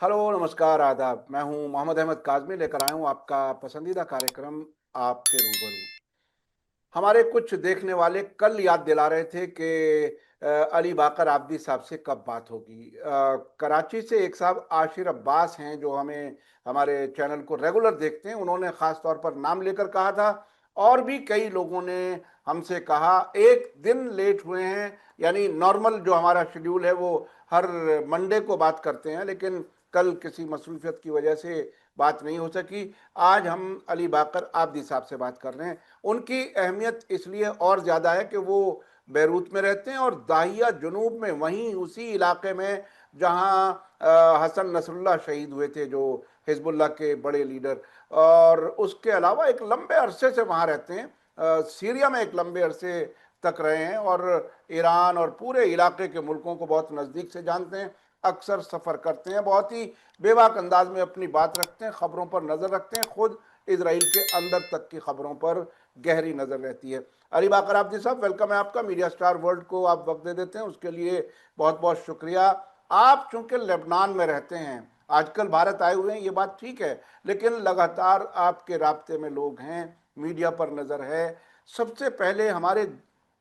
Hello, नमस्कार, आदाब। मैं हूं मोहम्मद अहमद काज़मी, लेकर आया हूं आपका पसंदीदा कार्यक्रम आपके रूबरू। हमारे कुछ देखने वाले कल याद दिला रहे थे कि अली बाकर आबदी साहब से कब बात होगी। कराची से एक साहब आशिर अब्बास हैं जो हमें हमारे चैनल को रेगुलर देखते हैं। उन्होंने ख़ास तौर पर नाम लेकर कहा था, और भी कई लोगों ने हमसे कहा। एक दिन लेट हुए हैं, यानी नॉर्मल जो हमारा शेड्यूल है वो हर मंडे को बात करते हैं, लेकिन कल किसी मसरूफियत की वजह से बात नहीं हो सकी। आज हम अली बाकर आबदी साहब से बात कर रहे हैं। उनकी अहमियत इसलिए और ज़्यादा है कि वो बैरूत में रहते हैं, और दाहिया जुनूब में, वहीं उसी इलाके में जहां हसन नसरुल्लाह शहीद हुए थे, जो हिजबुल्लाह के बड़े लीडर। और उसके अलावा एक लंबे अरसे से वहाँ रहते हैं। सीरिया में एक लंबे अरसे तक रहे हैं, और ईरान और पूरे इलाके के मुल्कों को बहुत नज़दीक से जानते हैं। अक्सर सफ़र करते हैं, बहुत ही बेबाक अंदाज में अपनी बात रखते हैं, ख़बरों पर नज़र रखते हैं। खुद इसराइल के अंदर तक की खबरों पर गहरी नज़र रहती है। अली बाकर आबदी साहब, वेलकम है आपका। मीडिया स्टार वर्ल्ड को आप वक्त दे देते हैं, उसके लिए बहुत बहुत शुक्रिया। आप चूंकि लेबनान में रहते हैं, आजकल भारत आए हुए हैं, ये बात ठीक है, लेकिन लगातार आपके राब्ते में लोग हैं, मीडिया पर नज़र है। सबसे पहले हमारे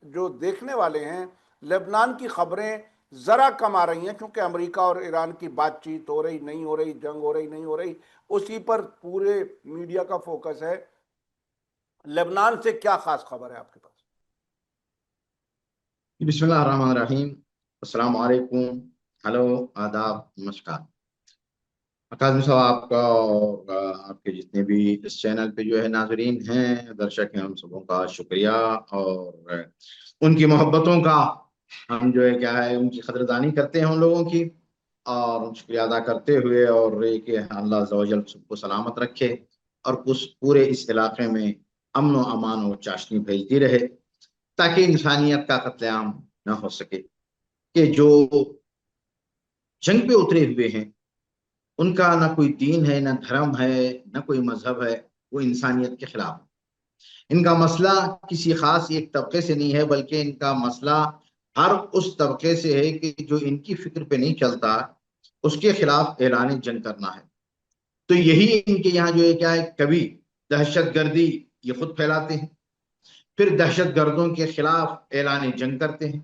जो देखने वाले हैं, लेबनान की खबरें ज़रा कम आ रही हैं, क्योंकि अमेरिका और ईरान की बातचीत हो रही नहीं हो रही, जंग हो रही नहीं हो रही, उसी पर पूरे मीडिया का फोकस है। लेबनान से क्या खास खबर है आपके पास? बिस्मिल्लाहिर्रहमानिर्रहीम। अस्सलाम वालेकुम। हेलो, आदाब, नमस्कार। काज़मी साहब, आपका और आपके जितने भी इस चैनल पे जो है नाजरीन हैं, दर्शक हैं, हम सबों का शुक्रिया। और उनकी मोहब्बतों का हम जो है क्या है उनकी कदरदानी करते हैं उन लोगों की। और शुक्रिया अदा करते हुए और ये कि अल्लाह अज़्ज़ा व जल सबको सलामत रखे और उस पूरे इस इलाके में अमन व अमान और चाशनी भेजती रहे, ताकि इंसानियत का कत्लेआम न हो सके। कि जो जंग पे उतरे हुए हैं उनका ना कोई दीन है, ना धर्म है, ना कोई मजहब है। वो इंसानियत के खिलाफ है। इनका मसला किसी खास एक तबके से नहीं है, बल्कि इनका मसला हर उस तबके से है कि जो इनकी फिक्र पे नहीं चलता, उसके खिलाफ ऐलान जंग करना है। तो यही इनके यहाँ जो है क्या है, कभी दहशत गर्दी ये खुद फैलाते हैं, फिर दहशत गर्दों के खिलाफ ऐलान जंग करते हैं,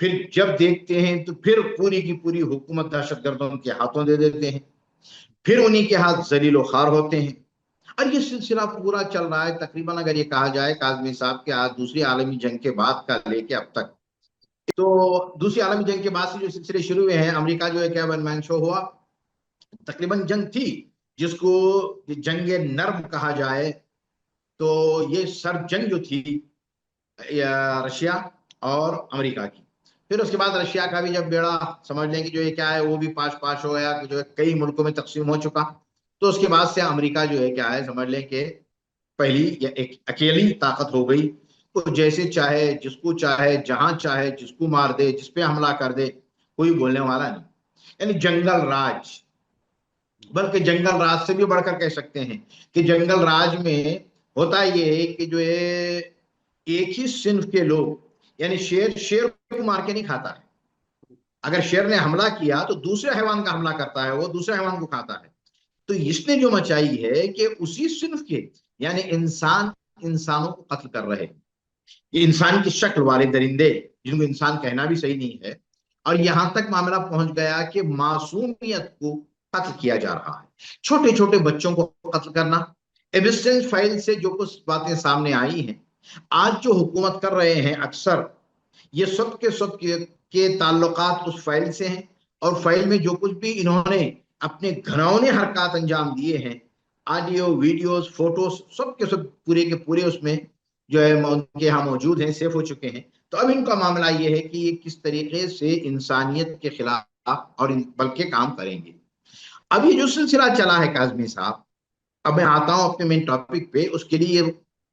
फिर जब देखते हैं तो फिर पूरी की पूरी हुकूमत दहशतगर्दों के हाथों दे देते हैं, फिर उन्हीं के हाथ जलीलो खार होते हैं। और ये सिलसिला पूरा चल रहा है तकरीबन, अगर ये कहा जाए काजमी साहब के आज दूसरी आलमी जंग के बाद का लेके अब तक। तो दूसरी आलमी जंग के बाद से जो सिलसिले शुरू हुए हैं, अमेरिका जो है क्या वन मैन शो हुआ। तकरीबन जंग थी जिसको जंग नर्म कहा जाए, तो ये सर्द जंग जो थी रशिया और अमेरिका की। फिर उसके बाद रशिया का भी जब बेड़ा समझ लें कि जो ये क्या है वो भी पाश पाश हो गया, कि जो है कई मुल्कों में तकसीम हो चुका। तो उसके बाद से अमेरिका जो है क्या है समझ लें कि पहली या एक अकेली ताकत हो गई। वो जैसे चाहे, जिसको चाहे, जहां चाहे, जिसको मार दे, जिसपे हमला कर दे, कोई बोलने वाला नहीं। यानी जंगल राज, बल्कि जंगल राज से भी बढ़कर कह सकते हैं कि जंगल राज में होता ये है कि जो है एक ही सिंफ के लोग, यानी शेर शेर को मार के नहीं खाता है। अगर शेर ने हमला किया तो दूसरे हैवान का हमला करता है, वो दूसरे हैवान को खाता है। तो इसने जो मचाई है कि उसी सिंफ के, यानी इंसान इंसानों को कत्ल कर रहे हैं। ये इंसान की शक्ल वाले दरिंदे, जिनको इंसान कहना भी सही नहीं है। और यहां तक मामला पहुंच गया कि मासूमियत को कत्ल किया जा रहा है, छोटे छोटे बच्चों को कत्ल करना। एबिस्टेंस फाइल से जो कुछ बातें सामने आई हैं, आज जो हुकूमत कर रहे हैं अक्सर, ये सब के ताल्लुकात उस फाइल से हैं। और फाइल में जो कुछ भी इन्होंने अपने घिनौने हरकत अंजाम दिए हैं, ऑडियो वीडियोस फोटोज सब के सब पूरे के पूरे उसमें जो है उनके यहाँ मौजूद हैं, सेफ हो चुके हैं। तो अब इनका मामला ये है कि ये किस तरीके से इंसानियत के खिलाफ और बल्कि काम करेंगे। अब ये जो सिलसिला चला है काजमी साहब, अब मैं आता हूं अपने मेन टॉपिक पे। उसके लिए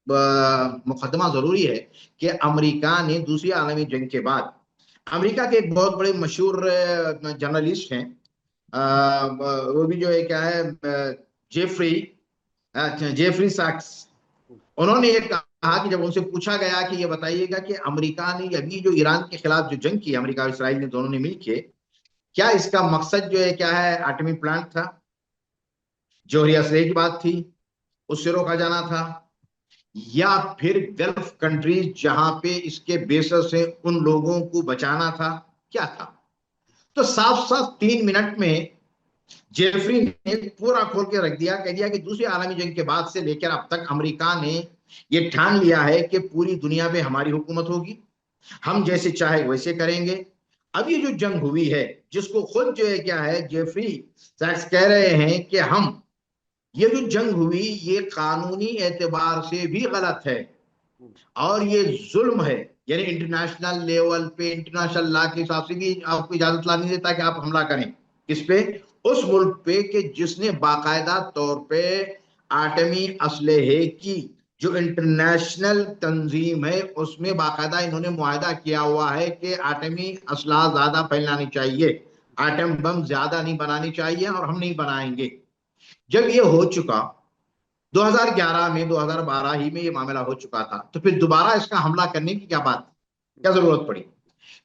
मुकदमा जरूरी है कि अमेरिका ने दूसरी आलमी जंग के बाद, अमेरिका के एक बहुत बड़े मशहूर जर्नलिस्ट हैं, वो भी जो है क्या है जेफरी जेफरी साक्स। उन्होंने ये कहा कि जब उनसे पूछा गया कि ये बताइएगा कि अमेरिका ने अभी जो ईरान के खिलाफ जो जंग की, अमेरिका और इसराइल ने दोनों ने मिलकर, क्या इसका मकसद जो है क्या है, एटमी प्लांट था, जोहरी असले की बात थी, उससे रोका जाना था, या फिर गल्फ कंट्रीज जहां पे इसके बेसस से उन लोगों को बचाना था, क्या था? तो साफ साफ 3 मिनट में जेफरी ने पूरा खोल के रख दिया, कह दिया कि दूसरी आलमी जंग के बाद से लेकर अब तक अमेरिका ने ये ठान लिया है कि पूरी दुनिया पे हमारी हुकूमत होगी, हम जैसे चाहे वैसे करेंगे। अब ये जो जंग हुई है, जिसको खुद जो है क्या है, जेफरी सैक्स कह रहे हैं कि हम, ये जो जंग हुई ये कानूनी एतबार से भी गलत है और ये जुल्म है, यानी इंटरनेशनल लेवल पे इंटरनेशनल लॉ के हिसाब से भी आपको इजाजत ला नहीं देता कि आप हमला करें किस पे, उस मुल्क पे कि जिसने बाकायदा तौर पे आटमी असलहे की जो इंटरनेशनल तंजीम है उसमें बाकायदा इन्होंने मुआहदा किया हुआ है कि आटमी असला ज्यादा फैलना नहीं चाहिए, आटम बम ज्यादा नहीं बनानी चाहिए और हम नहीं बनाएंगे। जब ये हो चुका 2011 में, 2012 ही में ये मामला हो चुका था, तो फिर दोबारा इसका हमला करने की क्या बात, क्या जरूरत पड़ी?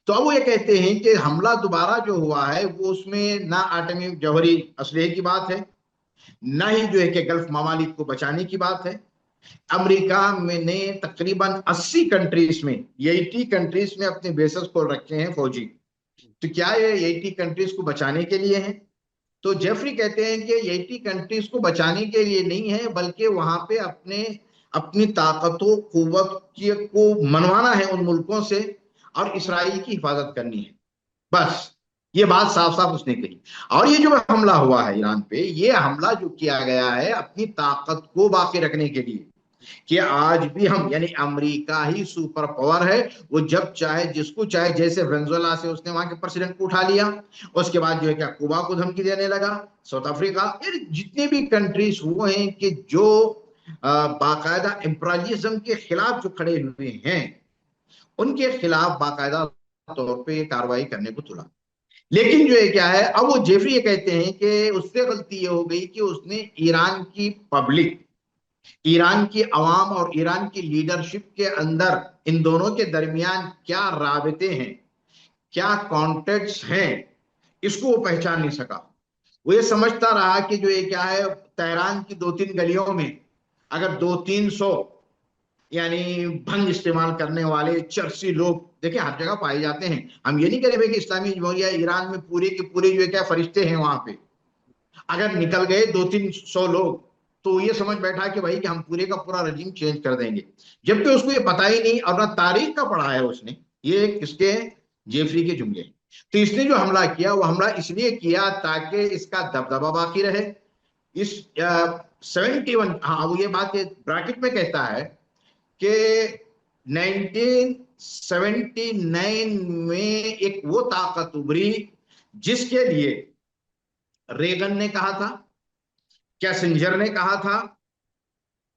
तो अब वो ये कहते हैं कि हमला दोबारा जो हुआ है वो उसमें ना आटमी जौहरी असलहे की बात है, ना ही जो है कि गल्फ ममालिक को बचाने की बात है। अमेरिका में ने तकरीबन 80 कंट्रीज में, 80 कंट्रीज में अपने बेसेस खोल रखे हैं फौजी। तो क्या ये 80 कंट्रीज को बचाने के लिए है? तो जेफरी कहते हैं कि 80 कंट्रीज को बचाने के लिए नहीं है, बल्कि वहां पे अपने अपनी ताकतों कुव्वत को मनवाना है उन मुल्कों से और इसराइल की हिफाजत करनी है, बस। ये बात साफ साफ उसने कही। और ये जो हमला हुआ है ईरान पे, ये हमला जो किया गया है अपनी ताकत को बाकी रखने के लिए, कि आज भी हम, यानी अमेरिका ही सुपर पावर है, वो जब चाहे जिसको चाहे, जैसे वेनेजुएला से उसने वहां के प्रेसिडेंट को उठा लिया, उसके बाद जो है क्या कुबा को धमकी देने लगा, साउथ अफ्रीका, यानी जितने भी कंट्रीज हुए हैं कि जो बाकायदा इम्परालिज्म के खिलाफ जो खड़े हुए हैं, उनके खिलाफ बाकायदा तौर पे कार्रवाई करने को तुला। लेकिन जो है क्या है, अब वो जेफरी ये कहते हैं कि उससे गलती ये हो गई कि उसने ईरान की पब्लिक, ईरान की अवाम और ईरान की लीडरशिप के अंदर इन दोनों के दरमियान क्या राबते हैं, क्या कॉन्टेक्ट्स हैं, इसको वो पहचान नहीं सका। वो ये समझता रहा कि जो ये क्या है, तेहरान की 2-3 गलियों में अगर 200-300 यानी भंग इस्तेमाल करने वाले चर्सी लोग, देखिए हर जगह पाए जाते हैं, हम ये नहीं कह रहे कि इस्लामी जमहूरिया ईरान में पूरे के पूरे जो है क्या फरिश्ते हैं वहां पे, अगर निकल गए 200-300 लोग तो ये समझ बैठा कि भाई कि हम पूरे का पूरा रजीम चेंज कर देंगे, जबकि उसको ये पता ही नहीं और ना तारीख का पढ़ा है उसने। ये किसके, जेफरी के जुमले। तो इसने जो हमला किया वो हमला इसलिए किया ताकि इसका दबदबा बाकी रहे। इस 71, हाँ वो ये बात ब्रैकेट में कहता है कि 1979 में एक वो ताकत उभरी जिसके लिए रेगन ने कहा था, कैसेंजर ने कहा था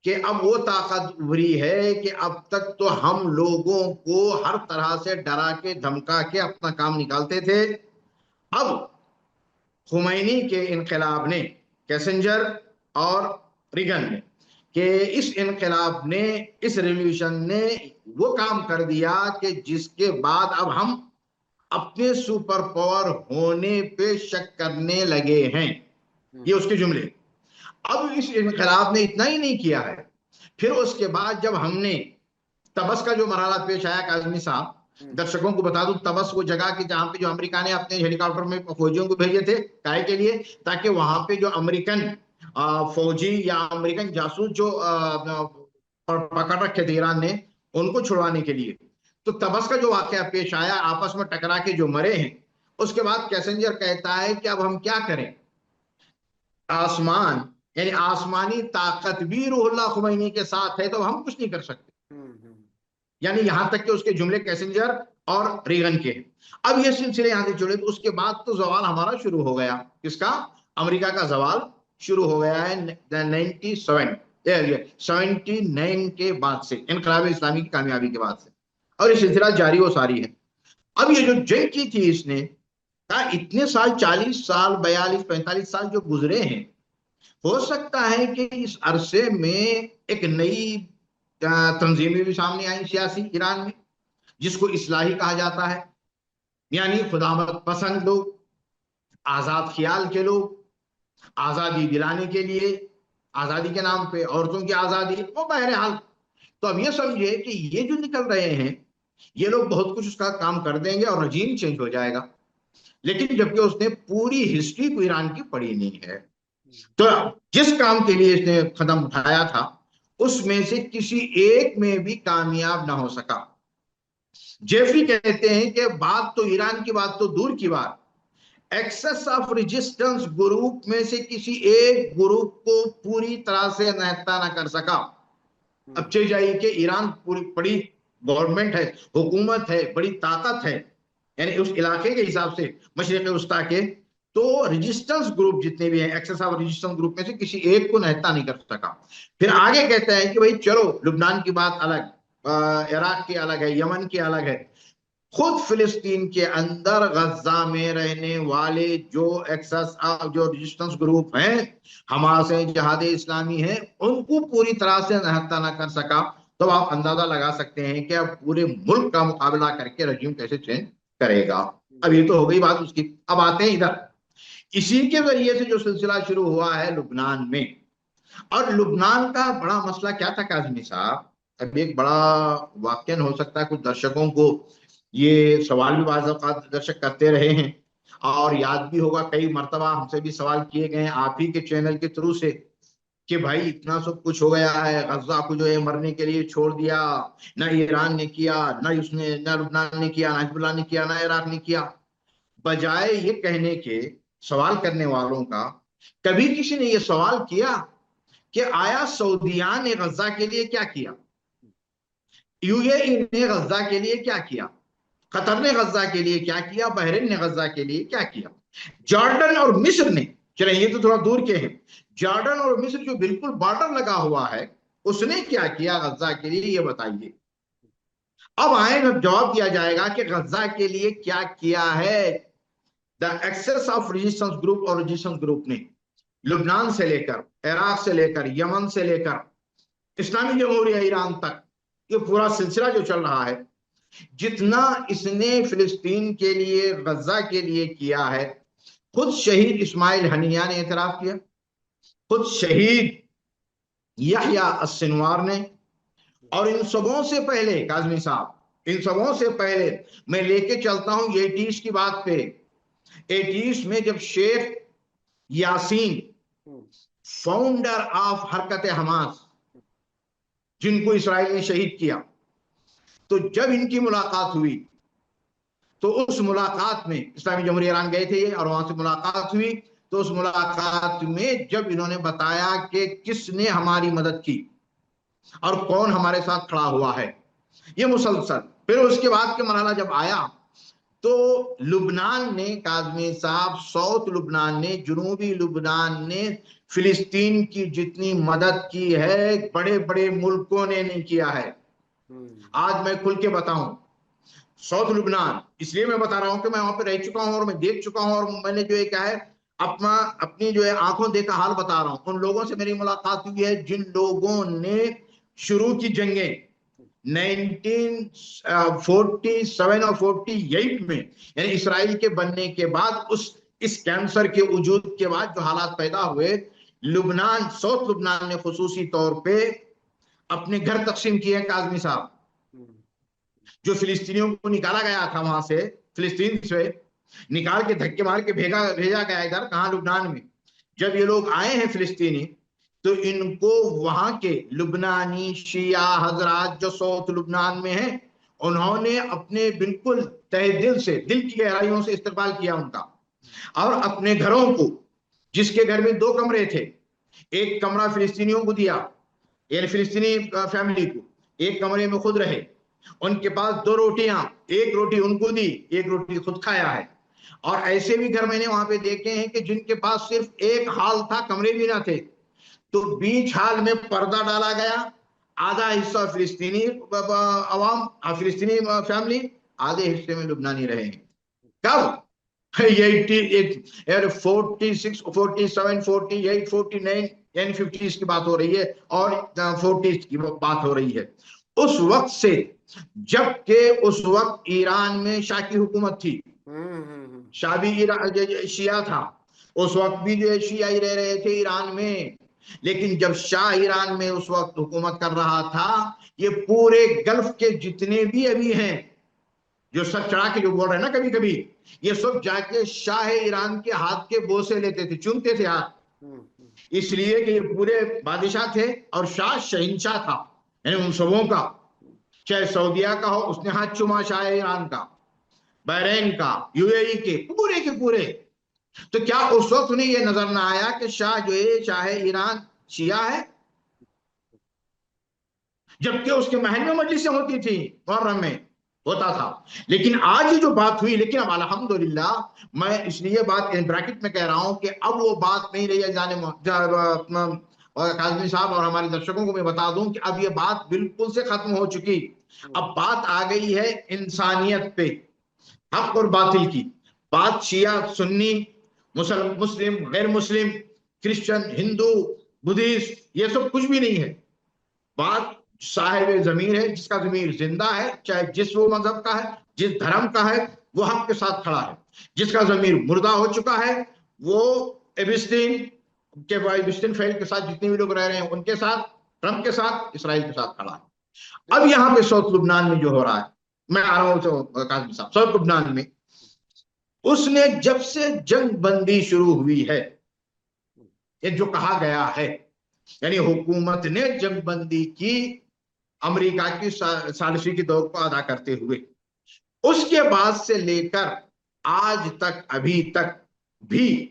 कि अब वो ताकत उभरी है कि अब तक तो हम लोगों को हर तरह से डरा के धमका के अपना काम निकालते थे, अब खुमैनी के इनकलाब ने, कैसेंजर और रिगन ने, कि इस इनकलाब ने, इस रिवॉल्यूशन ने वो काम कर दिया कि जिसके बाद अब हम अपने सुपर पावर होने पे शक करने लगे हैं। ये उसके जुमले। अब इस इनकलाब ने इतना ही नहीं किया है, फिर उसके बाद जब हमने तबस का जो मरहला पेश आया, काजमी साहब दर्शकों को बता दूं, तबस वो जगह की जहां पे जो अमेरिका ने अपने हेलीकॉप्टर में फौजियों को भेजे थे काय के लिए, ताकि वहां पे जो अमेरिकन फौजी या अमेरिकन जासूस जो पकड़ रखे थे ईरान ने, उनको छुड़वाने के लिए। तो तबस का जो वाकया पेश आया, आपस में टकरा के जो मरे हैं, उसके बाद कैसेंजर कहता है कि अब हम क्या करें, आसमान यानी आसमानी ताकत भी रूहुल्लाह खुमैनी के साथ है, तो हम कुछ नहीं कर सकते। यानी यहां तक कि उसके जुमले कैसेंजर और रेगन के। अब ये सिलसिले यहां से जुड़े, तो उसके बाद तो जवाल हमारा शुरू हो गया, किसका, अमेरिका का जवाल शुरू हो गया है 79 के बाद से, इनकलाब इस्लामी की कामयाबी के बाद से, और ये सिलसिला जारी व सारी है। अब ये जो जंग की थी इसने कहा, इतने साल, 40 साल, 42-45 साल जो गुजरे हैं, हो सकता है कि इस अरसे में एक नई तंजीमें भी सामने आई सियासी ईरान में, जिसको इस्लाही कहा जाता है, यानी खुदामद पसंद लोग, आजाद ख्याल के लोग, आजादी दिलाने के लिए, आजादी के नाम पे औरतों की आजादी, वो बहरहाल। तो अब ये समझिए कि ये जो निकल रहे हैं, ये लोग बहुत कुछ उसका काम कर देंगे और रजीम चेंज हो जाएगा, लेकिन जबकि उसने पूरी हिस्ट्री को ईरान की पढ़ी नहीं है। तो जिस काम के लिए इसने कदम उठाया था, उसमें से किसी एक में भी कामयाब ना हो सका। जेफरी कहते हैं कि बात तो ईरान की बात तो दूर की बात, एक्सेस ऑफ रेजिस्टेंस ग्रुप में से किसी एक ग्रुप को पूरी तरह से नहत्ता ना कर सका। अब चल जाइए कि ईरान पूरी बड़ी गवर्नमेंट है, हुकूमत है, बड़ी ताकत है, यानी उस इलाके के हिसाब से मशरिक वस्ता के, तो रेजिस्टेंस ग्रुप जितने भी हैं, एक्सेस ऑफ रेजिस्टेंस ग्रुप में से किसी एक को नहत्ता नहीं कर सका। फिर आगे कहते हैं कि भाई चलो लुबनान की बात अलग, इराक की अलग है, यमन की अलग है, खुद फिलिस्तीन के अंदर गजा में रहने वाले जो एक्सेस जो रेजिस्टेंस ग्रुप हैं, हमास है, जिहाद इस्लामी है, उनको पूरी तरह से नहत्ता ना कर सका। तो आप अंदाजा लगा सकते हैं कि अब पूरे मुल्क का मुकाबला करके रजीम कैसे चेंज करेगा। अब ये तो हो गई बात उसकी। अब आते हैं इधर, इसी के जरिए से जो सिलसिला शुरू हुआ है लुबनान में। और लुबनान का बड़ा मसला क्या था काजमी साहब, अब एक बड़ा वाक्य हो सकता है कुछ दर्शकों को ये सवाल भी बाज़ औक़ात दर्शक करते रहे हैं, और याद भी होगा कई मर्तबा हमसे भी सवाल किए गए हैं आप ही के चैनल के थ्रू से, कि भाई इतना सब कुछ हो गया है, गजा को जो है मरने के लिए छोड़ दिया, ना ईरान ने किया, ना उसने, ना लुबनान ने किया, ना हिजबुल्लाह ने किया, ना इराक ने किया। बजाय ये कहने के, सवाल करने वालों का, कभी किसी ने ये सवाल किया कि आया सऊदिया ने गजा के लिए क्या किया, यूएई ने गजा के लिए क्या किया, कतर ने गजा के लिए क्या किया, बहरीन ने गजा के लिए क्या किया, जॉर्डन और मिस्र ने, चले ये तो थोड़ा दूर के हैं, जॉर्डन और मिस्र जो बिल्कुल बॉर्डर लगा हुआ है, उसने क्या किया गजा के लिए, ये बताइए। अब आए जब जवाब दिया जाएगा कि गजा के लिए क्या किया है the access of resistance group और रेजिस्टेंस ग्रुप ने, लुबनान से लेकर, इराक से लेकर, यमन से लेकर, इस्लामी जमहूरिया ईरान तक, ये पूरा सिलसिला जो चल रहा है, जितना इसने फिलिस्तीन के लिए, गजा के लिए किया है, खुद शहीद इस्माइल हनिया ने एतराफ किया, खुद शहीद यहया अस्सिनवार ने, और इन सबों से पहले काजमी साहब, इन सबों से पहले मैं लेके चलता हूं 80s की बात पे, 80s में जब शेख यासीन, फाउंडर ऑफ हरकत हमास, जिनको इसराइल ने शहीद किया, तो जब इनकी मुलाकात हुई, तो उस मुलाकात में इस्लामी जमहूरिया ईरान गए थे ये, और वहां से मुलाकात हुई, तो उस मुलाकात में जब इन्होंने बताया कि किसने हमारी मदद की और कौन हमारे साथ खड़ा हुआ है, ये मुसलसल, फिर उसके बाद के मरहला जब आया, तो लुबनान ने काजमी साहब, साउथ लुबनान ने, जुनूबी लुबनान ने फिलिस्तीन की जितनी मदद की है, बड़े बड़े मुल्कों ने नहीं किया है। आज मैं खुल के बताऊं, साउथ लुबनान, इसलिए मैं बता रहा हूं कि मैं वहां पे रह चुका हूं और मैं देख चुका हूं, और मैंने जो है क्या है, अपना अपनी जो है आंखों देखा हाल बता रहा हूं। उन लोगों से मेरी मुलाकात हुई है जिन लोगों ने शुरू की जंगें 1947 और 48 में, यानी इसराइल के बनने के बाद, इस कैंसर के वजूद के बाद जो हालात पैदा हुए, लुबनान, साउथ लुबनान ने खुसूसी तौर पे अपने घर तकसीम किए हैं काजमी साहब। जो फिलिस्तीनियों को निकाला गया था वहां से, फिलिस्तीन से निकाल के धक्के मार के भेजा गया इधर, कहां, लुबनान में, जब ये लोग आए हैं फिलिस्तीनी, तो इनको वहां के लुबनानी शिया हजरात जो साउथ लुबनान में हैं, उन्होंने अपने बिल्कुल तहे दिल से, दिल की गहराइयों से इस्तकबाल किया उनका, और अपने घरों को, जिसके घर में 2 कमरे थे, एक कमरा फिलिस्तीनियों को दिया, यानी फिलिस्तीनी फैमिली को, एक कमरे में खुद रहे, उनके पास 2 रोटियां, एक रोटी उनको दी, एक रोटी खुद खाया है। और ऐसे भी घर मैंने वहां पे देखे हैं कि जिनके पास सिर्फ एक हाल था, कमरे भी ना थे, तो बीच हाल में पर्दा डाला गया, आधा हिस्सा फिलिस्तीनी अवाम, फिलिस्तीनी फैमिली, आधे हिस्से में लुबनानी रहे। कब? 46, 47, 48, 49, यानी 50s की बात हो रही है, और 40s की बात हो रही है, उस वक्त से, जबकि उस वक्त ईरान में शाह की हुकूमत थी, शाह भी शिया था, उस वक्त भी जो है शिया ही रह रहे थे ईरान में। लेकिन जब शाह ईरान में उस वक्त हुकूमत कर रहा था, ये पूरे गल्फ के जितने भी अभी हैं, जो सर चढ़ा के जो बोल रहे हैं ना कभी कभी, ये सब जाके शाह ईरान के हाथ के बोसे लेते थे, चूमते थे हाथ। इसलिए कि ये पूरे बादशाह थे और शाह शहिंशाह था, यानी उन सबों का। चाहे सऊदिया का हो, उसने हाथ चुमा शाह ईरान का, बहरीन का, यूएई के पूरे। तो क्या उस वक्त उन्हें यह नजर ना आया कि शाह जो है शाह ईरान शिया है, जबकि उसके महल में मजलिसें होती थी, मुहर्रम में होता था। लेकिन आज जो बात हुई, लेकिन अब अल्हम्दुलिल्लाह, मैं इसलिए बात ब्रैकेट में कह रहा हूं कि अब वो बात नहीं रही है। और काजमी साहब और हमारे दर्शकों को मैं बता दूं कि अब ये बात बिल्कुल से खत्म हो चुकी। अब बात आ गई है इंसानियत पे, हक और बातिल की। बात शिया सुन्नी, मुस्लिम गैर मुस्लिम, क्रिश्चियन हिंदू बुद्धिस्ट, ये सब कुछ भी नहीं है। बात साहिब जमीर है, जिसका जमीर जिंदा है, चाहे जिस वो मजहब का है, जिस धर्म का है, वो हक के साथ खड़ा है। जिसका जमीर मुर्दा हो चुका है, वो एबिस्टीन के एबिस्टीन फेल के साथ जितने भी लोग रह रहे हैं उनके साथ, ट्रंप के साथ, इसराइल के साथ खड़ा है। अब यहाँ पे साउथ लुबनान में जो हो रहा है, मैं आ रहा हूं तो काजमी साहब, साउथ लुबनान में उसने जब से जंग बंदी शुरू हुई है, ये जो कहा गया है, यानी हुकूमत ने जंग बंदी की अमेरिका की सालिसी के दौर को अदा करते हुए, उसके बाद से लेकर आज तक, अभी तक भी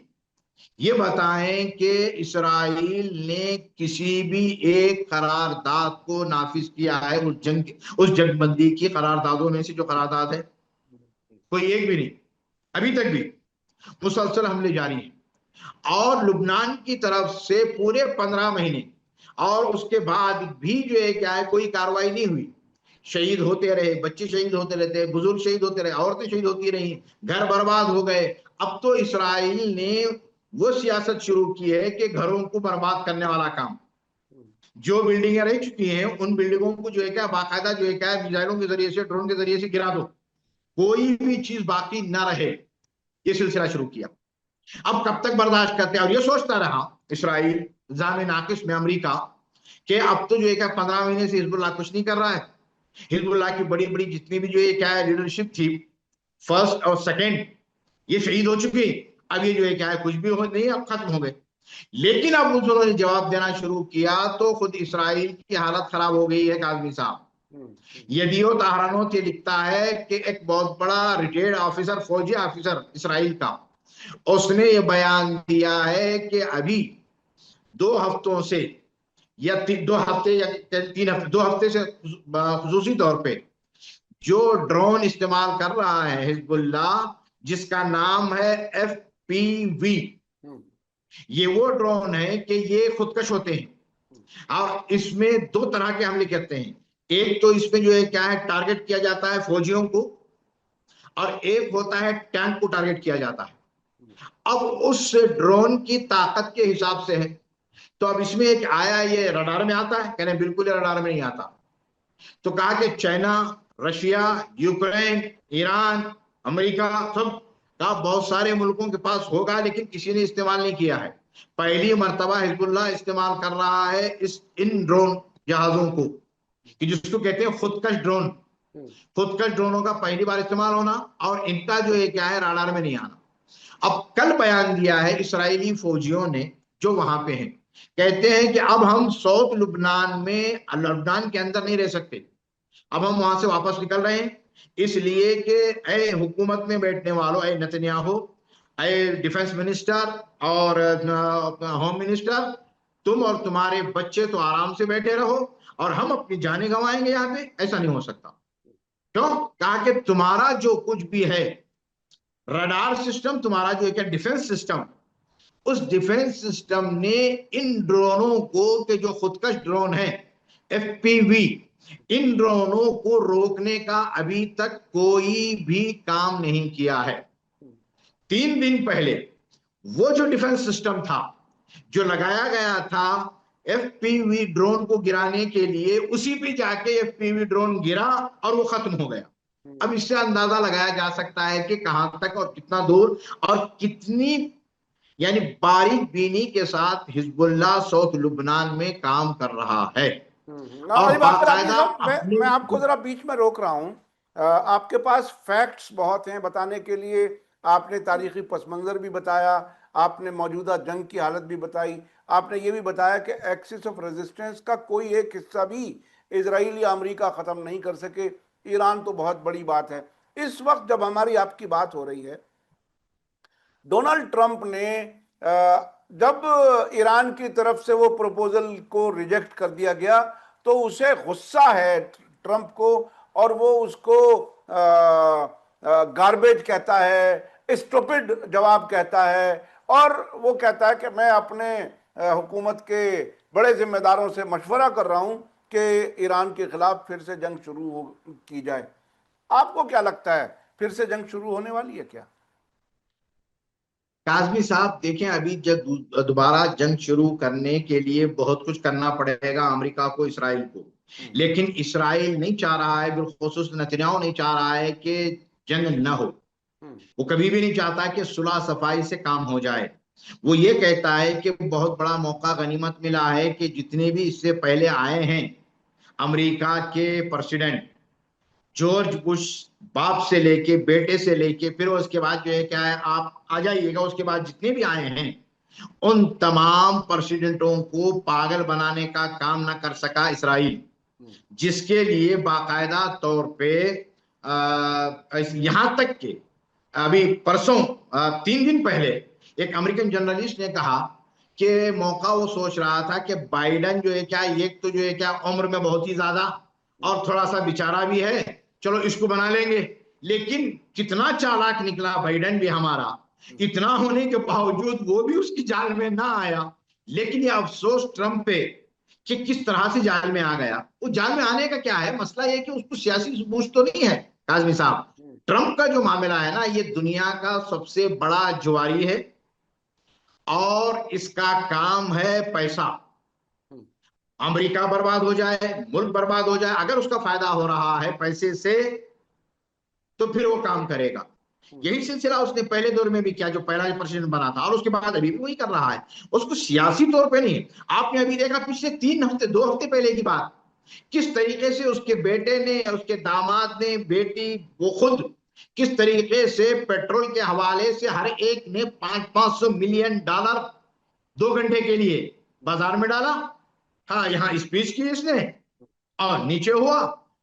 ये बताएं कि इसराइल ने किसी भी एक करारदाद को नाफिज किया है, उस जंगबंदी की करारदादों में से जो करारदाद है, कोई एक भी नहीं। अभी तक भी मुसलसल हमले जारी हैं और लुबनान की तरफ से पूरे 15 महीने और उसके बाद भी जो है क्या है, कोई कार्रवाई नहीं हुई। शहीद होते रहे, बच्चे शहीद होते रहते, बुजुर्ग शहीद होते रहे, औरतें शहीद होती रही, घर बर्बाद हो गए। अब तो इसराइल ने वो सियासत शुरू की है कि घरों को बर्बाद करने वाला काम, जो बिल्डिंगें रह चुकी हैं उन बिल्डिंगों को जो है क्या बाकायदा जो है क्या मिसाइलों के जरिए से, ड्रोन के जरिए से गिरा दो, कोई भी चीज बाकी ना रहे। ये सिलसिला शुरू किया। अब कब तक बर्दाश्त करते हैं? और ये सोचता रहा इसराइल जामे नाकिस में अमेरिका कि अब तो जो है क्या 15 महीने से हिजबुल्लाह कुछ नहीं कर रहा है। हिजबुल्लाह की बड़ी बड़ी जितनी भी जो है क्या है लीडरशिप थी, फर्स्ट और सेकंड, ये शहीद हो चुकी। अब ये जो है क्या है कुछ भी हो नहीं, अब खत्म हो गए। लेकिन अब उन्होंने जवाब देना शुरू किया तो खुद इसराइल की हालत खराब हो गई है काजमी साहब। यदियो तहरानोत ये लिखता है कि एक बहुत बड़ा रिटायर्ड ऑफिसर, फौजी ऑफिसर इसराइल का, उसने ये बयान दिया है कि अभी 2 हफ्तों से या 2 हफ्ते या 3 हफ्ते, 2 हफ्ते से खुसूसी तौर पे जो ड्रोन इस्तेमाल कर रहा है हिजबुल्लाह, जिसका नाम है FPV, ये वो ड्रोन है कि ये खुदकश होते हैं और इसमें 2 तरह के हमले करते हैं। एक तो इसमें जो है क्या है टारगेट किया जाता है फौजियों को, और एक होता है टैंक को टारगेट किया जाता है। अब उस ड्रोन की ताकत के हिसाब से है। तो अब इसमें एक आया, ये रडार में आता है, कहने बिल्कुल रडार में नहीं आता। तो कहा कि China, Russia, Ukraine, Iran, America, सब का बहुत सारे मुल्कों के पास होगा, लेकिन किसी ने इस्तेमाल नहीं किया है। पहली मर्तबा हिजबुल्लाह इस्तेमाल कर रहा है इन ड्रोन जहाजों को, कि जिसको कहते हैं खुदकश ड्रोन। खुदकश ड्रोनों का पहली बार इस्तेमाल होना और इनका जो है क्या है राडार में नहीं आना। अब कल बयान दिया है इसराइली फौजियों ने जो वहां पे हैं, कहते हैं कि अब हम साउथ लुबनान में, लुबनान के अंदर नहीं रह सकते, अब हम वहां से वापस निकल रहे हैं। इसलिए कि ए हुकूमत में बैठने वालों, ए नेतन्याहू, ए डिफेंस मिनिस्टर और होम मिनिस्टर, तुम और तुम्हारे बच्चे तो आराम से बैठे रहो और हम अपनी जानें गंवाएंगे यहाँ पे। ऐसा नहीं हो सकता। क्यों? कहा कि तुम्हारा जो कुछ भी है रडार सिस्टम, तुम्हारा जो है डिफेंस सिस्टम, उस डिफेंस सिस्टम ने इन ड्रोनों को, के जो खुदकश ड्रोन है FPV, इन ड्रोनों को रोकने का अभी तक कोई भी काम नहीं किया है। 3 दिन पहले वो जो डिफेंस सिस्टम था जो लगाया गया था FPV ड्रोन को गिराने के लिए, उसी पे जाके FPV ड्रोन गिरा और वो खत्म हो गया। अब इससे अंदाजा लगाया जा सकता है कि कहां तक और कितना दूर और कितनी यानी बारीक बीनी के साथ हिजबुल्लाह साउथ लुबनान में काम कर रहा है और अली अख्तर आजमी बाकायदा साहब, मैं अपने। आपको जरा बीच में रोक रहा हूँ। आपके पास फैक्ट्स बहुत हैं बताने के लिए। आपने तारीखी पस मंजर भी बताया, आपने मौजूदा जंग की हालत भी बताई, आपने ये भी बताया कि एक्सिस ऑफ रेजिस्टेंस का कोई एक हिस्सा भी इसराइल या अमेरिका ख़त्म नहीं कर सके। ईरान तो बहुत बड़ी बात है। इस वक्त जब हमारी आपकी बात हो रही है, डोनाल्ड ट्रंप ने जब ईरान की तरफ से वो प्रपोजल को रिजेक्ट कर दिया गया तो उसे गुस्सा है ट्रंप को, और वो उसको गार्बेज कहता है, स्टूपिड जवाब कहता है, और वो कहता है कि मैं अपने हुकूमत के बड़े जिम्मेदारों से मशवरा कर रहा हूं कि ईरान के खिलाफ फिर से जंग की जाए। आपको क्या लगता है, फिर से जंग शुरू होने वाली है क्या? काजमी साहब देखें, अभी जब दोबारा जंग शुरू करने के लिए बहुत कुछ करना पड़ेगा अमेरिका को, इसराइल को। हम्म। लेकिन इसराइल नहीं चाह रहा है, बिलखुसूस नेतन्याहू नहीं चाह रहा है कि जंग न हो। हम्म। वो कभी भी नहीं चाहता कि सुलह सफाई से काम हो जाए। वो ये कहता है कि बहुत बड़ा मौका गनीमत मिला है कि जितने भी इससे पहले आए हैं अमेरिका के प्रेसिडेंट, जॉर्ज बुश बाप से लेके बेटे से लेके फिर उसके बाद जो है क्या है आप आ जाइएगा, उसके बाद जितने भी आए हैं उन तमाम प्रेसिडेंटों को पागल बनाने का काम ना कर सका इसराइल, हम्म। जिसके लिए बाकायदा तौर पे यहां तक के अभी परसों 3 दिन पहले एक अमेरिकन जर्नलिस्ट ने कहा कि मौका वो सोच रहा था कि बाइडन जो है क्या, एक तो जो है क्या उम्र में बहुत ही ज्यादा और थोड़ा सा बेचारा भी है, चलो इसको बना लेंगे। लेकिन कितना चालाक निकला बाइडन भी हमारा, इतना होने के बावजूद वो भी उसकी जाल में ना आया। लेकिन ये अफसोस ट्रंप पे कि किस तरह से जाल में आ गया। वो जाल में आने का क्या है, मसला ये कि उसको सियासी सबूत तो नहीं है काजमी साहब। ट्रंप का जो मामला है ना, ये दुनिया का सबसे बड़ा जुआरी है और इसका काम है पैसा। अमेरिका बर्बाद हो जाए, मुल्क बर्बाद हो जाए, अगर उसका फायदा हो रहा है पैसे से तो फिर वो काम करेगा। यही सिलसिला उसने पहले दौर में भी किया, जो पहला प्रेसिडेंट बना था, और उसके बाद अभी भी वही कर रहा है। उसको सियासी तौर पे नहीं। आपने अभी देखा पिछले 3 हफ्ते 2 हफ्ते पहले की बात, किस तरीके से उसके बेटे ने, उसके दामाद ने, बेटी, वो खुद किस तरीके से पेट्रोल के हवाले से हर एक ने 500-500 मिलियन डॉलर 2 घंटे के लिए बाजार में डाला। हाँ, यहाँ स्पीच की इसने और नीचे हुआ,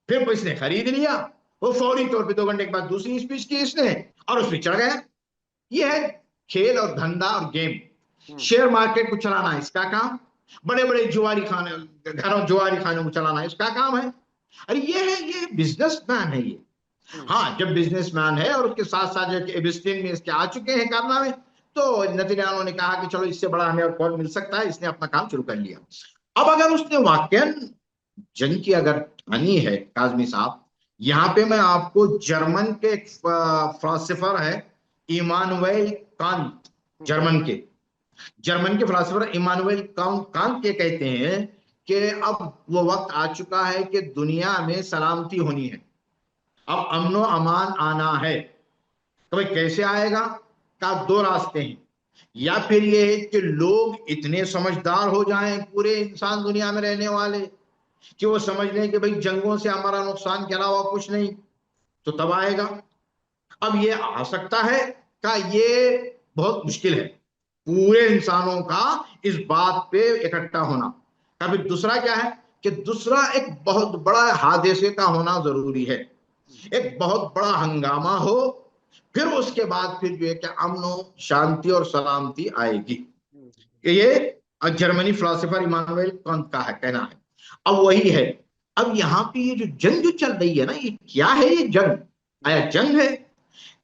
फिर इसने खरीद लिया। वो फौरी तौर पे 2 घंटे के बाद दूसरी स्पीच की इसने और उस पर चढ़ गया। ये है खेल और धंधा और गेम। शेयर मार्केट को चलाना इसका काम, बड़े बड़े जुआरी खाने घरों जुआरी खानों को चलाना इसका काम है। अरे ये है, ये बिजनेसमैन है ये। हाँ, जब बिजनेसमैन है और उसके साथ साथ जो एबिस्टीन में इसके आ चुके हैं कारनामे, तो नेतन्याहू ने कहा कि चलो इससे बड़ा हमें और कौन मिल सकता है, इसने अपना काम शुरू कर लिया। अब अगर उसने वाकई जंग की अगर ठानी है काजमी साहब, यहाँ पे मैं आपको जर्मन के एक फिलोसोफर है इमानुएल कांत, जर्मन के फिलोसोफर इमानुएल कांत के कहते हैं कि अब वो वक्त आ चुका है कि दुनिया में सलामती होनी है, अब अमनो अमान आना है। तो भाई कैसे आएगा? का 2 रास्ते हैं। या फिर ये है कि लोग इतने समझदार हो जाएं, पूरे इंसान दुनिया में रहने वाले, कि वो समझ लें कि भाई जंगों से हमारा नुकसान के अलावा कुछ नहीं, तो तब आएगा। अब ये आ सकता है का, ये बहुत मुश्किल है पूरे इंसानों का इस बात पे इकट्ठा होना। फिर दूसरा क्या है कि दूसरा एक बहुत बड़ा हादसे का होना जरूरी है, एक बहुत बड़ा हंगामा हो, फिर उसके बाद फिर जो है कि अमन शांति और सलामती आएगी। ये जर्मनी फिलोसोफर इमानुएल कांत का है कहना है। अब वही है। अब यहाँ पे ये जो जंग जो चल रही है ना, ये क्या है? ये जंग आया जंग है।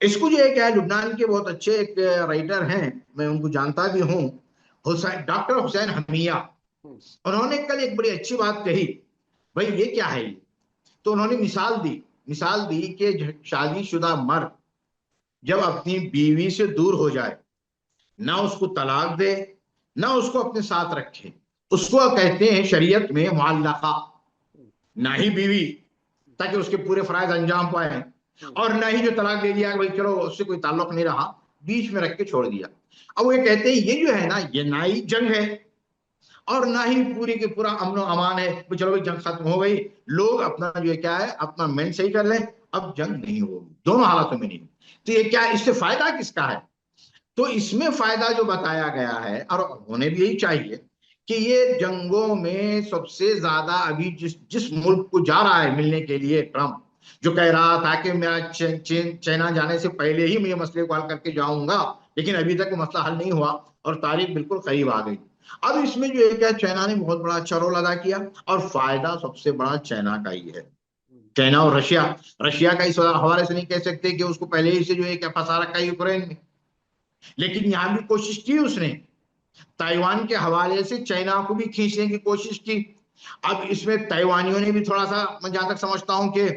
इसको जो है क्या, लुबनान के बहुत अच्छे एक राइटर हैं, मैं उनको जानता भी हूँ, हुसैन, डॉक्टर हुसैन हमिया। उन्होंने कल एक बड़ी अच्छी बात कही, भाई ये क्या है ये? तो उन्होंने मिसाल दी कि शादीशुदा मर्द जब अपनी बीवी से दूर हो जाए, ना उसको तलाक दे, ना उसको अपने साथ रखे, उसको कहते हैं शरीयत में मुअल्लका, ना ही बीवी, ताकि उसके पूरे फराइज अंजाम पाए, और ना ही जो तलाक दे दिया भाई चलो उससे कोई ताल्लुक नहीं रहा, बीच में रख के छोड़ दिया। अब वो ये कहते हैं ये जो है ना, ये ना ही जंग है और ना ही पूरी की पूरा अमन अमान है, तो चलो भाई जंग खत्म हो गई, लोग अपना जो है क्या है अपना मेंट सही कर लें, अब जंग नहीं होगी, दोनों हालातों में नहीं। तो ये क्या, इससे फायदा किसका है? तो इसमें फायदा जो बताया गया है, और होने भी यही चाहिए, कि ये जंगों में सबसे ज्यादा अभी जिस जिस मुल्क को जा रहा है मिलने के लिए ट्रम्प, जो कह रहा था कि मैं चाइना जाने से पहले ही मैं ये मसले को हल करके जाऊंगा, लेकिन अभी तक वो मसला हल नहीं हुआ और तारीख बिल्कुल करीब आ गई। अब इसमें जो है क्या, चाइना ने बहुत बड़ा अच्छा रोल अदा किया और फायदा सबसे बड़ा चाइना का ही है। चाइना और रशिया, रशिया का इस हवाले से नहीं कह सकते कि उसको पहले ही से जो है क्या फंसा रखा है यूक्रेन में, लेकिन यहां भी कोशिश की उसने, ताइवान के हवाले से चाइना को भी खींचने की कोशिश की। अब इसमें ताइवानियों ने भी थोड़ा सा, मैं जहां तक समझता हूं कि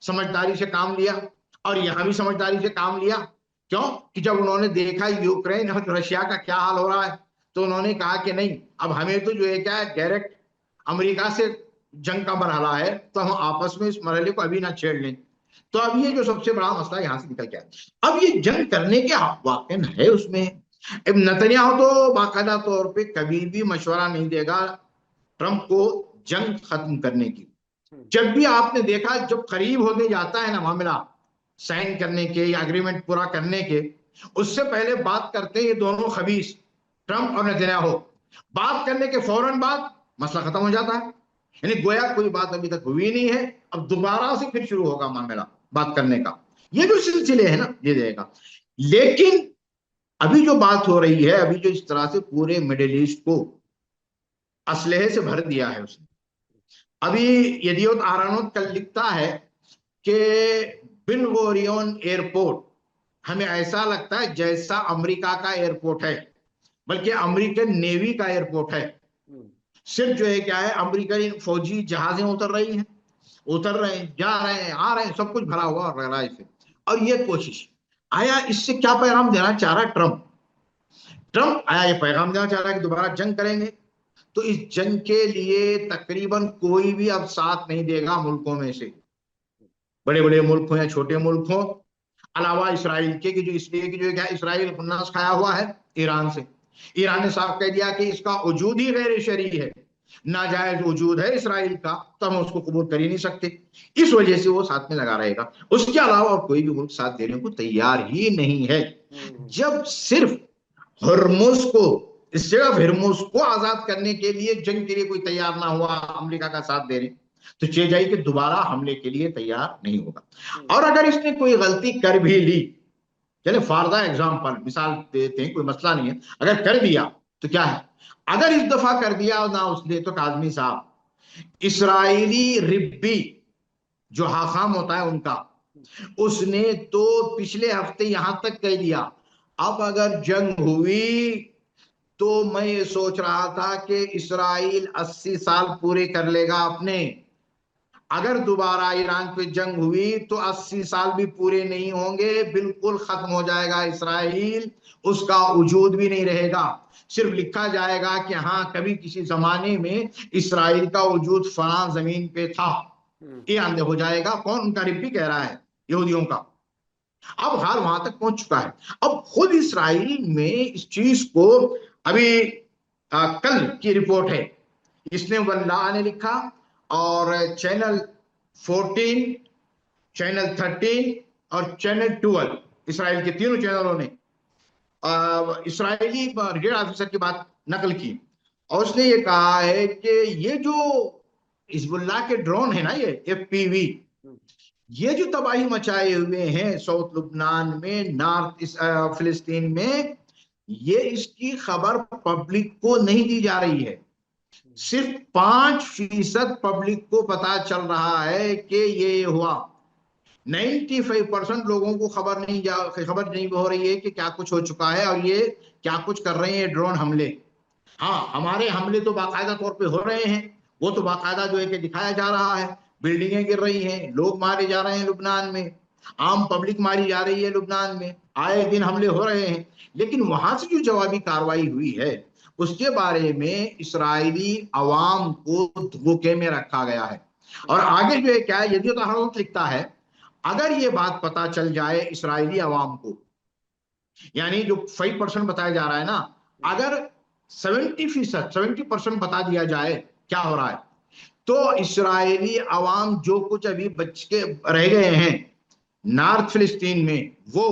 समझदारी से काम लिया, और यहां भी समझदारी से काम लिया। क्यों? कि जब उन्होंने देखा यूक्रेन और रशिया का क्या हाल हो रहा है, तो उन्होंने कहा कि नहीं, अब हमें तो जो है क्या है डायरेक्ट अमेरिका से जंग का मरहला है, तो हम आपस में इस मरहले को अभी ना छेड़ लें। तो अब ये जो सबसे बड़ा मसला यहां से निकल के आया, अब ये जंग करने के वाकई है उसमें। अब नतन्याहू तो बाकायदा तौर पे कभी भी मशवरा नहीं देगा ट्रंप को जंग खत्म करने की। जब भी आपने देखा, जब करीब होने जाता है ना मामला साइन करने के या एग्रीमेंट पूरा करने के, उससे पहले बात करते हैं ये दोनों खबीस, ट्रंप और नेतन्याहू। बात करने के फौरन बाद मसला खत्म हो जाता है, यानी गोया कोई बात अभी तक हुई नहीं है, अब दोबारा से फिर शुरू होगा मामला बात करने का। ये जो सिलसिले है ना, ये देगा। लेकिन अभी जो बात हो रही है, अभी जो इस तरह से पूरे मिडिल ईस्ट को असलहे से भर दिया है उसने। अभी यदियोत आरानोत कल लिखता है कि बिन गोरियन एयरपोर्ट हमें ऐसा लगता है जैसा अमेरिका का एयरपोर्ट है, बल्कि अमेरिकन नेवी का एयरपोर्ट है। सिर्फ जो है क्या है, अमेरिकन फौजी जहाजें उतर रही हैं, उतर रहे हैं, जा रहे हैं, आ रहे हैं, सब कुछ भरा हुआ रह रहा है इससे। और ये कोशिश आया, इससे क्या पैगाम देना चाह रहा है ट्रंप? ट्रंप आया ये पैगाम देना चाह रहा है कि दोबारा जंग करेंगे, तो इस जंग के लिए तकरीबन कोई भी अब साथ नहीं देगा मुल्कों में से, बड़े बड़े मुल्क हो या छोटे मुल्क हो, अलावा इसराइल के, कि जो इसलिए कि जो क्या इसराइल खुन्नस खाया हुआ है ईरान से। ईरान ने साफ कह दिया कि इसका वजूद ही गैर शरई है, नाजायज वजूद है इसराइल का, तो हम उसको कबूल कर ही नहीं सकते। इस वजह से वो साथ में लगा रहेगा, उसके अलावा और कोई भी मुल्क साथ देने को तैयार ही नहीं है। जब सिर्फ हरमुज को, इस जगह हरमुज को आजाद करने के लिए जंग के लिए कोई तैयार ना हुआ अमेरिका का साथ देने, तो चेजाई के दोबारा हमले के लिए तैयार नहीं होगा। और अगर इसने कोई गलती कर भी ली, चले फॉर द एग्जाम्पल मिसाल देते हैं, कोई मसला नहीं है, अगर कर दिया तो क्या है, अगर इस दफा कर दिया ना उसने, तो काजमी साहब, इसराइली रिब्बी जो हाखाम होता है उनका, उसने तो पिछले हफ्ते यहां तक कह दिया अब अगर जंग हुई तो मैं ये सोच रहा था कि इसराइल 80 साल पूरे कर लेगा अपने, अगर दोबारा ईरान पे जंग हुई तो 80 साल भी पूरे नहीं होंगे, बिल्कुल खत्म हो जाएगा इसराइल, उसका वजूद भी नहीं रहेगा। सिर्फ लिखा जाएगा कि हाँ कभी किसी जमाने में इसराइल का वजूद फलां जमीन पे था, ये आंदे हो जाएगा। कौन? उनका रिब्बी कह रहा है, यहूदियों का। अब हाल वहां तक पहुंच चुका है। अब खुद इसराइल में इस चीज को अभी कल की रिपोर्ट है, इसने वल्लाह ने लिखा, और चैनल 14, चैनल 13 और चैनल 12, इसराइल के तीनों चैनलों ने इसराइली रिटायर्ड ऑफिसर की बात नकल की, और उसने ये कहा है कि ये जो हिजबुल्लाह के ड्रोन है ना, ये FPV, ये जो तबाही मचाए हुए हैं साउथ लुबनान में, नॉर्थ फिलिस्तीन में, ये इसकी खबर पब्लिक को नहीं दी जा रही है। सिर्फ 5% पब्लिक को पता चल रहा है कि ये हुआ। 95% लोगों को खबर नहीं हो रही है कि क्या कुछ हो चुका है और ये क्या कुछ कर रहे हैं ड्रोन हमले। हाँ, हमारे हमले तो बाकायदा तौर पे हो रहे हैं, वो तो बाकायदा जो है कि दिखाया जा रहा है, बिल्डिंगें गिर रही हैं, लोग मारे जा रहे हैं लुबनान में, आम पब्लिक मारी जा रही है लुबनान में, आए दिन हमले हो रहे हैं। लेकिन वहां से जो जवाबी कार्रवाई हुई है उसके बारे में इसराइली अवाम को धोखे में रखा गया है। और आगे जो है क्या है, यदि तो लिखता है अगर ये बात पता चल जाए इसराइली अवाम को, यानी जो 5% बताया जा रहा है ना, अगर 70%, 70% बता दिया जाए क्या हो रहा है, तो इसराइली अवाम जो कुछ अभी बच के रह गए हैं नॉर्थ फिलिस्तीन में वो,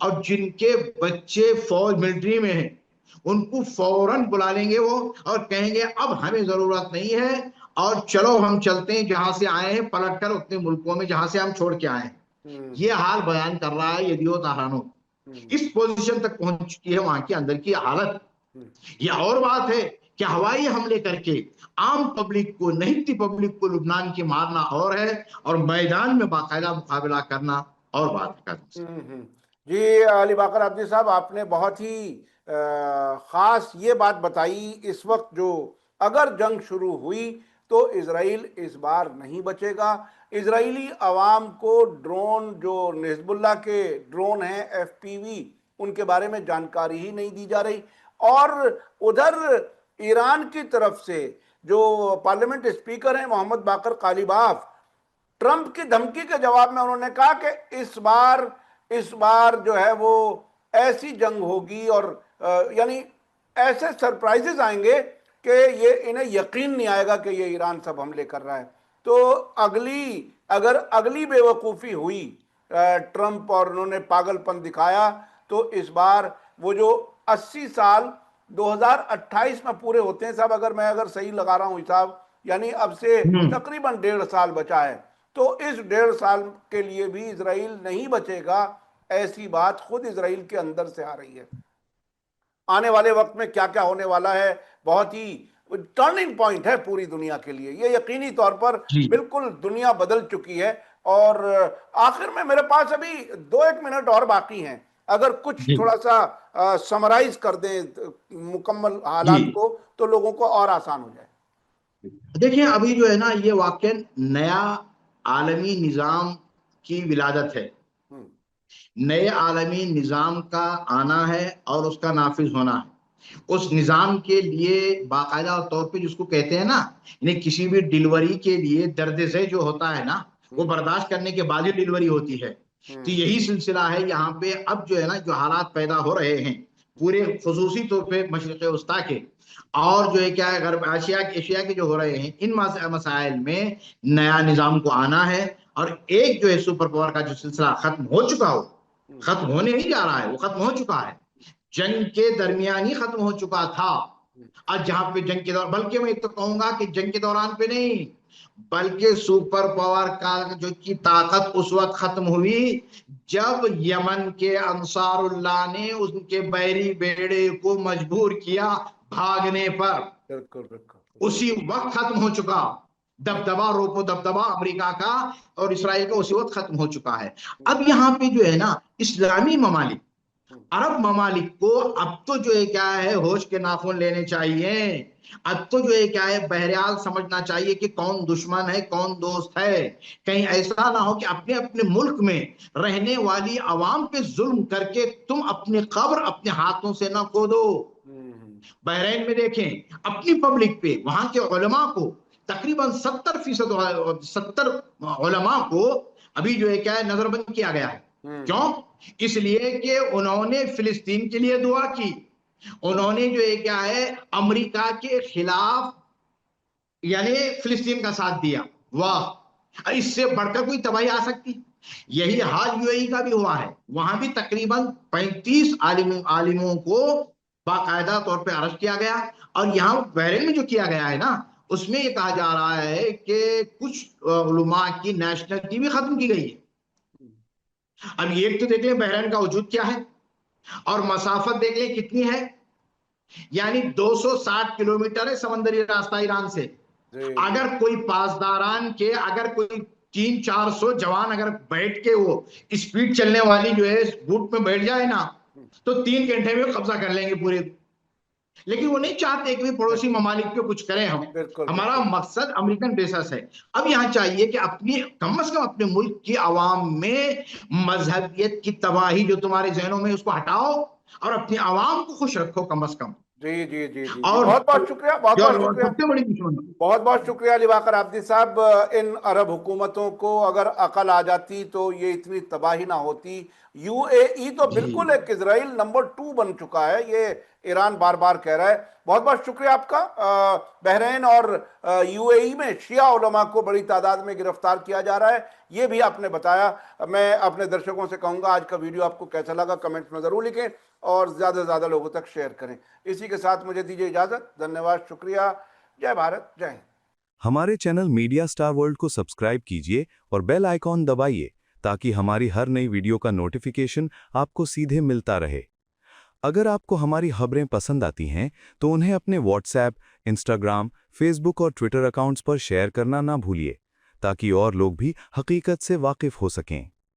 और जिनके बच्चे फौज मिलिट्री में हैं, उनको फौरन बुला लेंगे वो, और कहेंगे अब हमें जरूरत नहीं है, और चलो हम चलते हैं जहां से आए हैं, पलट कर उतने मुल्कों में जहां से हम छोड़ के आए हैं। ये हम्म। हाल बयान कर रहा है यदियोत अहरोनोव। हम्म। इस पोजीशन तक पहुंच चुकी है वहां की अंदर की हालत। हम्म। यह और बात है कि हवाई हमले करके आम पब्लिक को, नहीं थी पब्लिक को लुबनान की मारना और है, और मैदान में बाकायदा मुकाबला करना और बात है। हम्म। जी, अली बाकर आबदी साहब, आपने बहुत ही खास ये बात बताई। इस वक्त जो अगर जंग शुरू हुई तो इसराइल इस बार नहीं बचेगा। इजरायली अवाम को ड्रोन, जो हिजबुल्लाह के ड्रोन हैं एफपीवी, उनके बारे में जानकारी ही नहीं दी जा रही। और उधर ईरान की तरफ से जो पार्लियामेंट स्पीकर हैं मोहम्मद बाकर कालिबाफ, ट्रंप की धमकी के जवाब में उन्होंने कहा कि इस बार जो है वो ऐसी जंग होगी, और यानी ऐसे सरप्राइजेस आएंगे कि ये इन्हें यकीन नहीं आएगा कि ये ईरान सब हमले कर रहा है। तो अगर अगली बेवकूफ़ी हुई, ट्रंप और उन्होंने पागलपन दिखाया, तो इस बार वो जो 80 साल 2028 में पूरे होते हैं साहब, अगर सही लगा रहा हूं हिसाब, यानी अब से हम्म। तकरीबन 1.5 साल बचा है। तो इस 1.5 साल के लिए भी इसराइल नहीं बचेगा, ऐसी बात खुद इसराइल के अंदर से आ रही है। आने वाले वक्त में क्या क्या होने वाला है, बहुत ही टर्निंग पॉइंट है पूरी दुनिया के लिए, ये यकीनी तौर पर जी बिल्कुल दुनिया बदल चुकी है। और आखिर में मेरे पास अभी 2-1 मिनट और बाकी हैं, अगर कुछ जी थोड़ा सा समराइज कर दें मुकम्मल जी। हालात को, तो लोगों को और आसान हो जाए। देखिए अभी जो है ना, ये वाकई नया आलमी निजाम की विलादत है। हम्म। नए आलमी निजाम का आना है और उसका नाफिज होना है। उस निजाम के लिए बाकायदा तौर पे जिसको कहते हैं ना, यानी किसी भी डिलीवरी के लिए दर्द से जो होता है ना, वो हम्म। बर्दाश्त करने के बाद ही डिलीवरी होती है। तो हम्म। यही सिलसिला है यहाँ पे। अब जो है ना, जो हालात पैदा हो रहे हैं पूरे खसूसी तौर पे मशरिक वस्ता के, और जो है क्या है गर्ब एशिया एशिया के जो हो रहे हैं, इन मसाइल में नया निजाम को आना है। और एक जो है सुपर पावर का जो सिलसिला खत्म हो चुका हो, हम्म। खत्म होने नहीं जा रहा है, वो खत्म हो चुका है। जंग के दरमियान ही खत्म हो चुका था। आज जहां पे जंग के दौरान, बल्कि मैं तो कहूंगा कि जंग के दौरान पे नहीं, बल्कि सुपर पावर का जो की ताकत उस वक्त खत्म हुई जब यमन के अंसारुल्लाह ने उनके बैरी बेड़े को मजबूर किया भागने पर। बिल्कुल बिल्कुल। उसी वक्त खत्म हो चुका दबदबा, रोपो दबदबा अमेरिका का और इसराइल का उसी वक्त खत्म हो चुका है। अब यहाँ पे जो है ना, इस्लामी ममालिक, अरब ममालिक को अब तो जो है क्या है, होश के नाखून लेने चाहिए। अब तो जो है क्या है, बहरहाल समझना चाहिए कि कौन दुश्मन है कौन दोस्त है। कहीं ऐसा ना हो कि अपने अपने मुल्क में रहने वाली आवाम पे जुल्म करके तुम अपनी कब्र अपने हाथों से ना खोदो। बहरीन में देखें, अपनी पब्लिक पे वहां के उलमा को तकरीबन 70%, 70 उलमा को अभी जो है क्या है नजरबंद किया गया है। क्यों? इसलिए कि उन्होंने फिलिस्तीन के लिए दुआ की, उन्होंने जो है क्या है अमेरिका के खिलाफ यानी फिलिस्तीन का साथ दिया। वाह, इससे बढ़कर कोई तबाही आ सकती? यही हाल यूएई का भी हुआ है। वहां भी तकरीबन 35 आलिमों को बाकायदा तौर पे अरेस्ट किया गया। और यहाँ बहरीन में जो किया गया है ना, उसमें ये कहा जा रहा है कि कुछ उलमा की नेशनलिटी भी खत्म की गई है। अब ये तो देख लें बहरीन का वजूद क्या है, और मसाफत देख लें कितनी है, यानी 260 किलोमीटर है समंदरी रास्ता ईरान से। जी जी। अगर कोई पासदारान के, अगर कोई 300-400 जवान अगर बैठ के वो स्पीड चलने वाली जो है बूट में बैठ जाए ना, तो 3 घंटे में कब्जा कर लेंगे पूरे। लेकिन वो नहीं चाहते कि भी पड़ोसी ममालिक पे कुछ करें हम। बिल्कुल हमारा बिल्कुल। मकसद अमेरिकन बेसिस है। अब यहाँ चाहिए कि अपनी कम से कम अपने मुल्क की आवाम में मजहबियत की तबाही जो तुम्हारे जहनों में उसको हटाओ, और अपनी आवाम को खुश रखो कम से कम। जी जी जी जी जी, और बहुत बहुत शुक्रिया, बहुत क्या बहुत शुक्रिया, सबसे बड़ी दुश्मन। बहुत बहुत शुक्रिया अली बाकर आबदी साहब। इन अरब हुकूमतों को अगर अकल आ जाती तो ये इतनी तबाही ना होती। यूएई तो जी बिल्कुल एक इजराइल नंबर 2 बन चुका है, ये ईरान बार बार कह रहा है। बहुत बहुत शुक्रिया आपका। बहरीन और यूएई में शिया उलमा को बड़ी तादाद में गिरफ्तार किया जा रहा है, ये भी आपने बताया। मैं अपने दर्शकों से कहूंगा आज का वीडियो आपको कैसा लगा कमेंट्स में जरूर लिखें और ज्यादा से ज्यादा लोगों तक शेयर करें। इसी के साथ मुझे दीजिए इजाजत। धन्यवाद, शुक्रिया। जय भारत, जय हिंद। हमारे चैनल मीडिया स्टार वर्ल्ड को सब्सक्राइब कीजिए और बेल आइकॉन दबाइए ताकि हमारी हर नई वीडियो का नोटिफिकेशन आपको सीधे मिलता रहे। अगर आपको हमारी खबरें पसंद आती हैं तो उन्हें अपने व्हाट्सएप, इंस्टाग्राम, फेसबुक और ट्विटर अकाउंट्स पर शेयर करना ना भूलिए ताकि और लोग भी हकीकत से वाकिफ हो सकें।